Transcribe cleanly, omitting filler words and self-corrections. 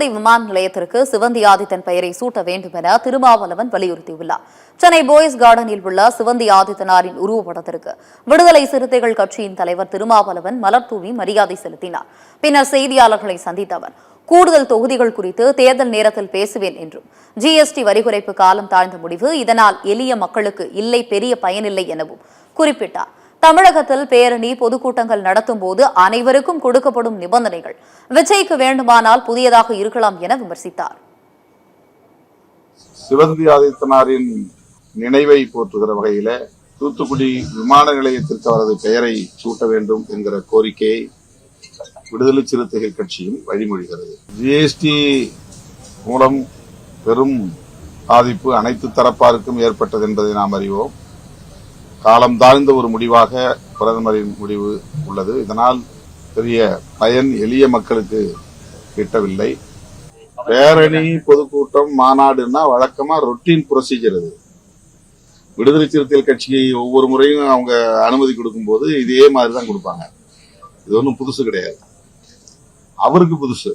தூத்துக்குடி விமான நிலையத்திற்கு சிவந்தி ஆதித்தன் பெயரை சூட்ட வேண்டும் என திருமாவளவன் வலியுறுத்தியுள்ளார். சென்னை போயஸ் கார்டனில் உள்ள சிவந்தி ஆதித்தனாரின் உருவப்படத்திற்கு விடுதலை சிறுத்தைகள் கட்சியின் தலைவர் திருமாவளவன் மலர் தூவி மரியாதை செலுத்தினார். பின்னர் செய்தியாளர்களை சந்தித்த அவர் கூடுதல் தொகுதிகள் குறித்து தேர்தல் நேரத்தில் பேசுவேன் என்றும், ஜிஎஸ்டி வரி குறைப்பு காலம் தாழ்ந்த முடிவு, இதனால் எளிய மக்களுக்கு இல்லை பெரிய பயனில்லை எனவும் குறிப்பிட்டார். தமிழகத்தில் பேரணி பொதுக்கூட்டங்கள் நடத்தும் போது அனைவருக்கும் கொடுக்கப்படும் நிபந்தனைகள் விஜய்க்கு வேண்டுமானால் புதியதாக இருக்கலாம் என விமர்சித்தார். சிவந்தி ஆதித்தனாரின் நினைவை போற்றுகிற வகையில தூத்துக்குடி விமான நிலையத்திற்கு அவரது பெயரை சூட்ட வேண்டும் என்கிற கோரிக்கையை விடுதலை சிறுத்தைகள் கட்சியும் வழிமொழிகிறது. ஜிஎஸ்டி மூலம் பெரும் பாதிப்பு அனைத்து தரப்பாருக்கும் ஏற்பட்டது என்பதை நாம் அறிவோம். காலம் தாழ்ந்த ஒரு முடிவாக பிரதமரின் முடிவு உள்ளது. இதனால் பெரிய பயன் எளிய மக்களுக்கு கிட்டவில்லை. பேரணி, பொதுக்கூட்டம், மாநாடுன்னா வழக்கமா ரொட்டீன் ப்ரொசீஜர். அது விடுதலை சிறுத்தைகள் கட்சியை ஒவ்வொரு முறையும் அவங்க அனுமதி கொடுக்கும் போது இதே மாதிரிதான் கொடுப்பாங்க. இது ஒன்றும் புதுசு கிடையாது. அவருக்கு புதுசு.